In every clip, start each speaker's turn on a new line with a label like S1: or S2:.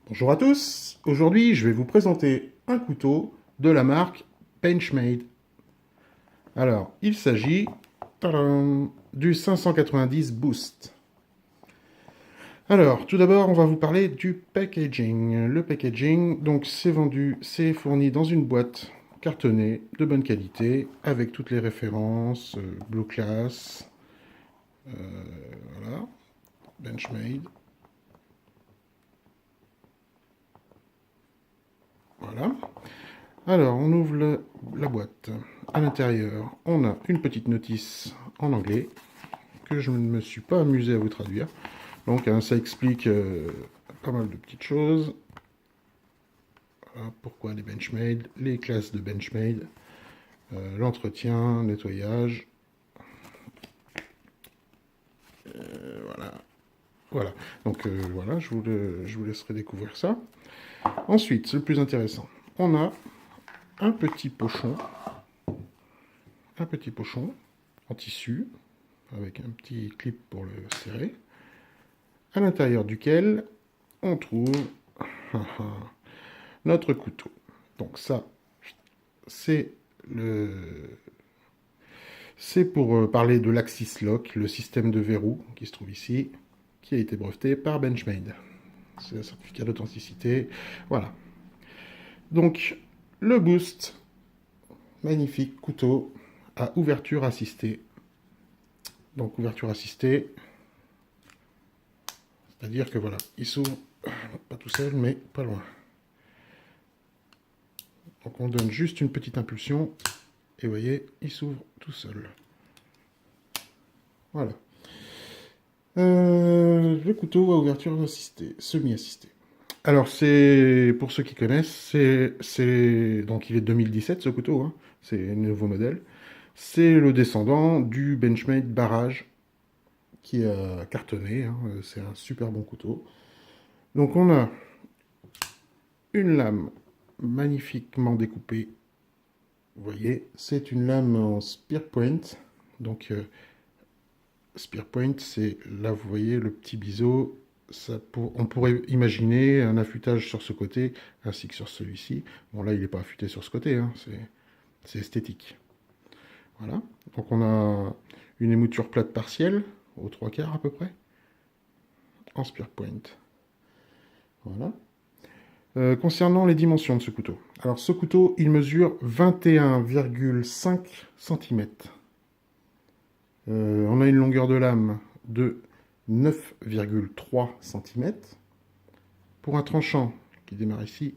S1: Bonjour à tous, aujourd'hui je vais vous présenter un couteau de la marque Benchmade. Alors, il s'agit du 590 Boost. Alors, tout d'abord, on va vous parler du packaging. Le packaging, donc c'est fourni dans une boîte cartonnée de bonne qualité avec toutes les références, Blue Class, voilà, Benchmade, voilà. Alors, on ouvre la boîte. À l'intérieur, on a une petite notice en anglais que je ne me suis pas amusé à vous traduire. Donc, hein, ça explique pas mal de petites choses. Voilà, pourquoi les Benchmade, les classes de Benchmade, l'entretien, nettoyage. Voilà. Voilà. Donc, voilà, je vous laisserai découvrir ça. Ensuite, c'est le plus intéressant. On a un petit pochon en tissu avec un petit clip pour le serrer, à l'intérieur duquel on trouve notre couteau. Donc ça, c'est pour parler de l'Axis Lock, le système de verrou qui se trouve ici, qui a été breveté par Benchmade. C'est un certificat d'authenticité. Voilà. Donc, le Boost, magnifique couteau à ouverture assistée. Donc, ouverture assistée, c'est-à-dire que voilà, il s'ouvre pas tout seul, mais pas loin. Donc, on donne juste une petite impulsion, et vous voyez, il s'ouvre tout seul. Voilà. Le couteau à ouverture assistée, semi-assistée. Alors, c'est pour ceux qui connaissent, donc il est 2017 ce couteau, hein, c'est un nouveau modèle. C'est le descendant du Benchmade Barrage qui a cartonné, hein, c'est un super bon couteau. Donc on a une lame magnifiquement découpée. Vous voyez, c'est une lame en spear point. Donc spear point, c'est là vous voyez le petit biseau. On pourrait imaginer un affûtage sur ce côté ainsi que sur celui-ci. Bon là il n'est pas affûté sur ce côté, hein, c'est esthétique. Voilà. Donc on a une émouture plate partielle aux 3/4 à peu près en spear point. Voilà. Concernant les dimensions de ce couteau. Alors ce couteau, il mesure 21,5 cm. On a une longueur de lame de 9,3 cm. Pour un tranchant qui démarre ici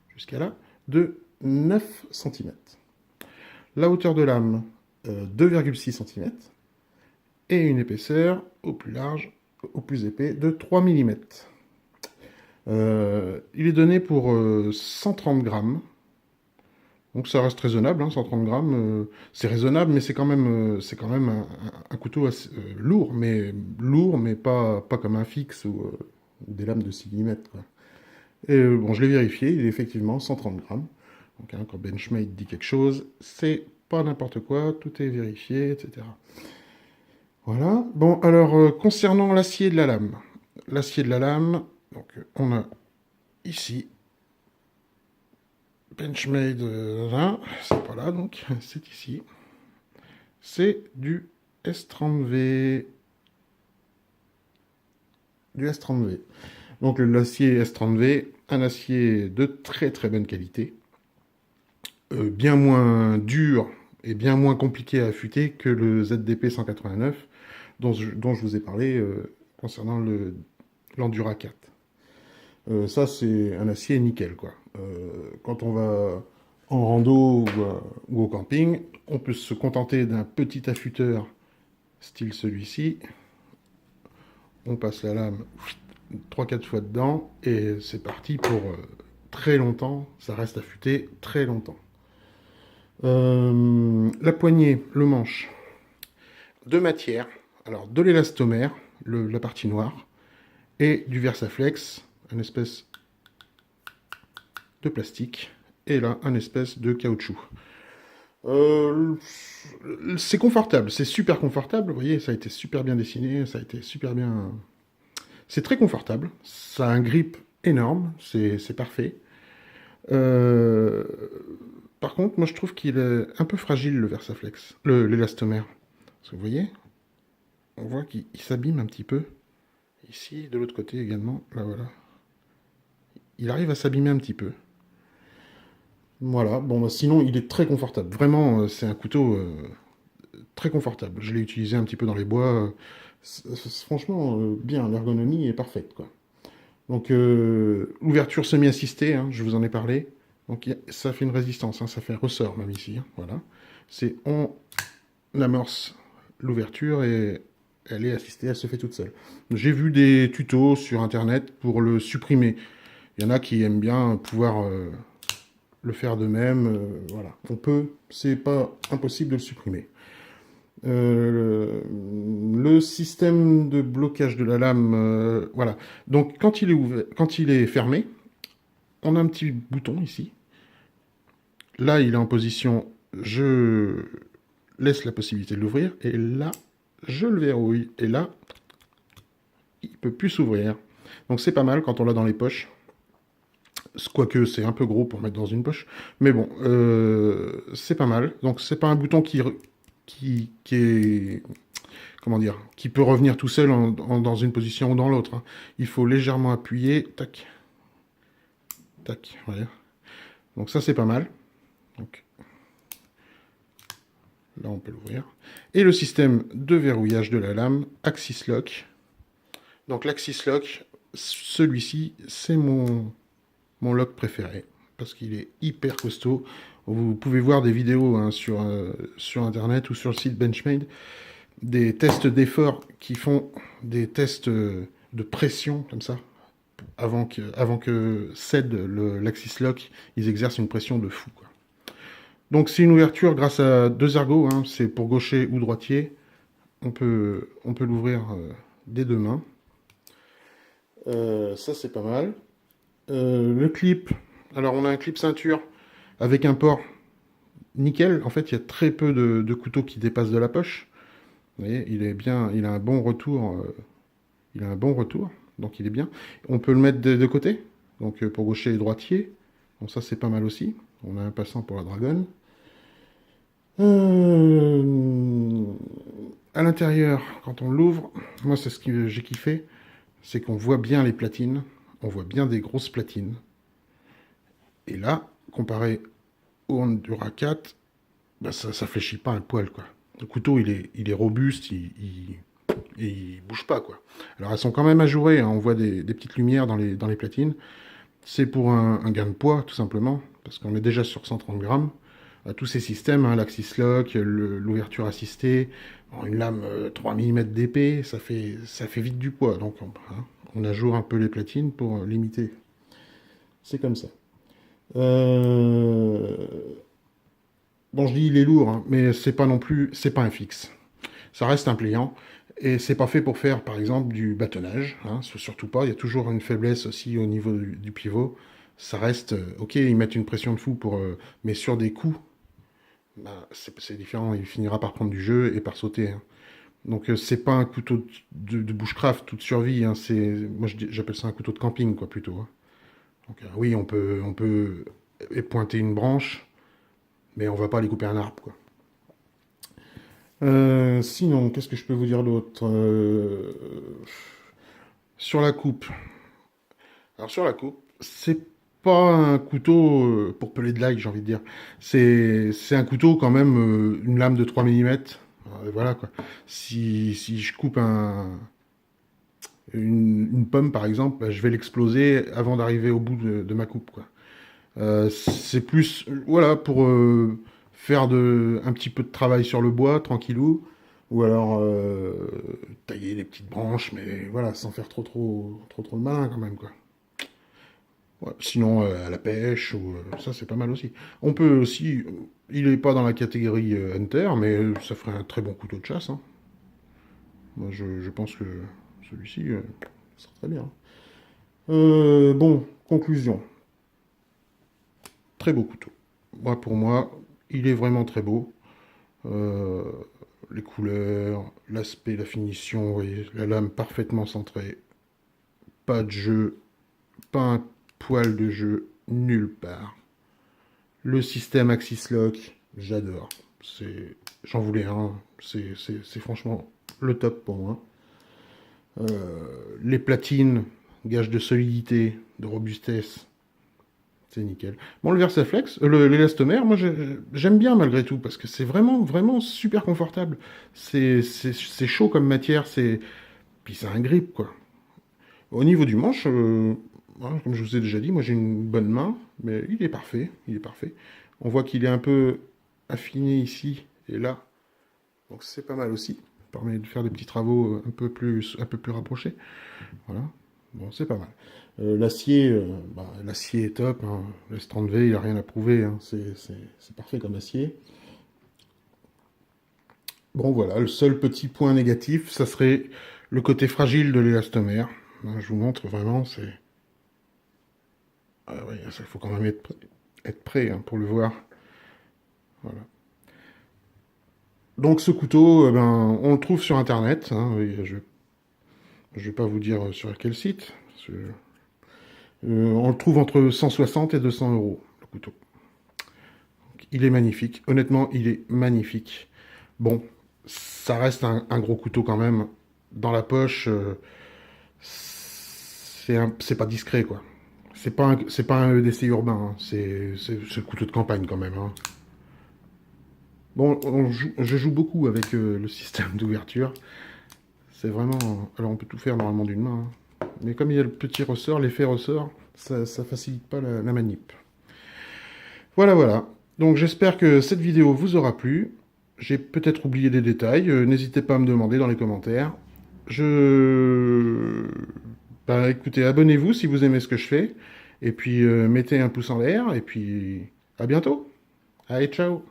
S1: jusqu'à là, de 9 cm. La hauteur de lame, 2,6 cm. Et une épaisseur au plus large, au plus épais, de 3 mm. Il est donné pour 130 grammes. Donc ça reste raisonnable, hein, 130 grammes. C'est raisonnable, mais c'est quand même un couteau assez, lourd, mais pas comme un fixe ou des lames de 6 mm. Quoi. Et bon, je l'ai vérifié, il est effectivement 130 grammes. Donc hein, quand Benchmade dit quelque chose, c'est pas n'importe quoi, tout est vérifié, etc. Voilà. Bon, alors, concernant l'acier de la lame. L'acier de la lame, donc, on a ici Benchmade 20, c'est pas là, donc, c'est ici. C'est du S30V. Du S30V. Donc, l'acier S30V, un acier de très très bonne qualité. Bien moins dur et bien moins compliqué à affûter que le ZDP 189 dont je vous ai parlé concernant l'Endura 4. Ça, c'est un acier nickel, quoi. Quand on va en rando ou au camping, on peut se contenter d'un petit affûteur style celui-ci. On passe la lame 3-4 fois dedans et c'est parti pour très longtemps. Ça reste affûté très longtemps. La poignée, le manche, deux matières. Alors, de l'élastomère, la partie noire, et du Versaflex, une espèce de plastique, et là, un espèce de caoutchouc. C'est confortable, c'est super confortable, vous voyez, ça a été super bien dessiné, ça a été super bien... C'est très confortable, ça a un grip énorme, c'est parfait. Euh, Par contre, moi je trouve qu'il est un peu fragile le Versaflex, l'élastomère. Parce que vous voyez, on voit qu'il s'abîme un petit peu. Ici, de l'autre côté également, là voilà. Il arrive à s'abîmer un petit peu. Voilà, bon, bah, sinon il est très confortable. Vraiment, c'est un couteau très confortable. Je l'ai utilisé un petit peu dans les bois. Franchement, bien, l'ergonomie est parfaite, quoi. Donc, ouverture semi-assistée, hein, je vous en ai parlé. Donc, ça fait une résistance, hein, ça fait un ressort même ici. Hein, voilà. C'est on amorce l'ouverture et elle est assistée, elle se fait toute seule. J'ai vu des tutos sur internet pour le supprimer. Il y en a qui aiment bien pouvoir le faire d'eux-mêmes. Voilà, on peut, c'est pas impossible de le supprimer. Le système de blocage de la lame, voilà. Donc quand il est ouvert, quand il est fermé, on a un petit bouton ici. Là, il est en position, je laisse la possibilité de l'ouvrir, et là, je le verrouille, et là, il peut plus s'ouvrir. Donc c'est pas mal quand on l'a dans les poches. Quoique c'est un peu gros pour mettre dans une poche, mais bon, c'est pas mal. Donc c'est pas un bouton qui est, comment dire, qui peut revenir tout seul dans une position ou dans l'autre. Hein. Il faut légèrement appuyer, tac, tac, voilà. Donc ça c'est pas mal. Donc là on peut l'ouvrir. Et le système de verrouillage de la lame, Axis Lock. Donc l'Axis Lock, celui-ci c'est mon lock préféré parce qu'il est hyper costaud. Vous pouvez voir des vidéos hein, sur internet ou sur le site Benchmade, des tests d'effort qui font des tests de pression comme ça. Avant que cède l'Axis Lock, ils exercent une pression de fou. Quoi. Donc c'est une ouverture grâce à deux ergots, hein, c'est pour gaucher ou droitier. On peut l'ouvrir des deux mains. Ça c'est pas mal. Le clip, alors on a un clip ceinture avec un port nickel. En fait, il y a très peu de couteaux qui dépassent de la poche. Vous voyez, il est bien, il a un bon retour. Il a un bon retour, donc il est bien. On peut le mettre de côté, donc pour gaucher et droitier. Bon, ça c'est pas mal aussi. On a un passant pour la dragonne. À l'intérieur, quand on l'ouvre, moi c'est ce que j'ai kiffé, c'est qu'on voit bien les platines. On voit bien des grosses platines. Et là, comparé au Endura 4, bah ça fléchit pas un poil, quoi. Le couteau, il est robuste, et il bouge pas, quoi. Alors, elles sont quand même ajourées, hein. On voit des petites lumières dans les platines. C'est pour un gain de poids, tout simplement, parce qu'on est déjà sur 130 grammes. Tous ces systèmes, hein, l'Axis Lock, l'ouverture assistée, une lame 3 mm d'épée, ça fait vite du poids. Donc, on ajoure un peu les platines pour limiter. C'est comme ça. Euh, Bon, je dis il est lourd, hein, mais c'est pas non plus, c'est pas un fixe. Ça reste un pliant et c'est pas fait pour faire, par exemple, du bâtonnage. Hein, surtout pas. Il y a toujours une faiblesse aussi au niveau du pivot. Ça reste, ok, ils mettent une pression de fou pour, mais sur des coups, bah, c'est différent. Il finira par prendre du jeu et par sauter. Hein. Donc c'est pas un couteau de bushcraft ou de survie. Hein, moi j'appelle ça un couteau de camping, quoi, plutôt. Hein. Donc oui, on peut pointer une branche, mais on va pas aller couper un arbre, quoi. Sinon, qu'est-ce que je peux vous dire d'autre sur la coupe. Alors sur la coupe, c'est pas un couteau pour peler de l'ail, j'ai envie de dire. C'est un couteau quand même, une lame de 3 mm. Voilà quoi. Si je coupe une pomme par exemple, bah, je vais l'exploser avant d'arriver au bout de ma coupe, quoi. C'est plus, voilà, pour faire un petit peu de travail sur le bois, tranquillou, ou alors tailler les petites branches, mais voilà, sans faire trop le malin quand même, quoi. Ouais, sinon, à la pêche, ou ça c'est pas mal aussi. On peut aussi, il est pas dans la catégorie Hunter, mais ça ferait un très bon couteau de chasse. Hein. Moi, je pense que celui-ci, ça serait très bien. Bon, conclusion. Très beau couteau. Moi, pour moi, il est vraiment très beau. Euh, les couleurs, l'aspect, la finition, vous voyez, la lame parfaitement centrée, pas de jeu, pas un poil de jeu nulle part. Le système Axis Lock, j'adore. J'en voulais un. C'est franchement le top pour moi. Les platines, gage de solidité, de robustesse, c'est nickel. Bon, le Versaflex, l'élastomère, moi j'aime bien malgré tout, parce que c'est vraiment, vraiment super confortable. C'est chaud comme matière, puis c'est un grip, quoi. Au niveau du manche, voilà, comme je vous ai déjà dit, moi j'ai une bonne main, mais il est parfait, il est parfait. On voit qu'il est un peu affiné ici et là, donc c'est pas mal aussi. Ça permet de faire des petits travaux un peu plus rapprochés. Voilà, bon, c'est pas mal. L'acier, l'acier est top, hein. Le S30V, il a rien à prouver, hein. C'est parfait comme acier. Bon, voilà, le seul petit point négatif, ça serait le côté fragile de l'élastomère. Hein, je vous montre vraiment, c'est... Ah oui, il faut quand même être prêt, hein, pour le voir. Voilà. Donc ce couteau, on le trouve sur Internet, hein. Oui, je vais pas vous dire sur quel site. On le trouve entre 160 et 200 euros, le couteau. Il est magnifique. Honnêtement, il est magnifique. Bon, ça reste un gros couteau quand même. Dans la poche, c'est pas discret, quoi. C'est pas un EDC urbain, hein. C'est le couteau de campagne quand même, hein. Bon, je joue beaucoup avec le système d'ouverture. C'est vraiment... Alors on peut tout faire normalement d'une main, hein. Mais comme il y a le petit ressort, l'effet ressort, ça facilite pas la manip. Voilà, voilà. Donc j'espère que cette vidéo vous aura plu. J'ai peut-être oublié des détails. N'hésitez pas à me demander dans les commentaires. Bah écoutez, abonnez-vous si vous aimez ce que je fais. Et puis mettez un pouce en l'air. Et puis à bientôt. Allez, ciao.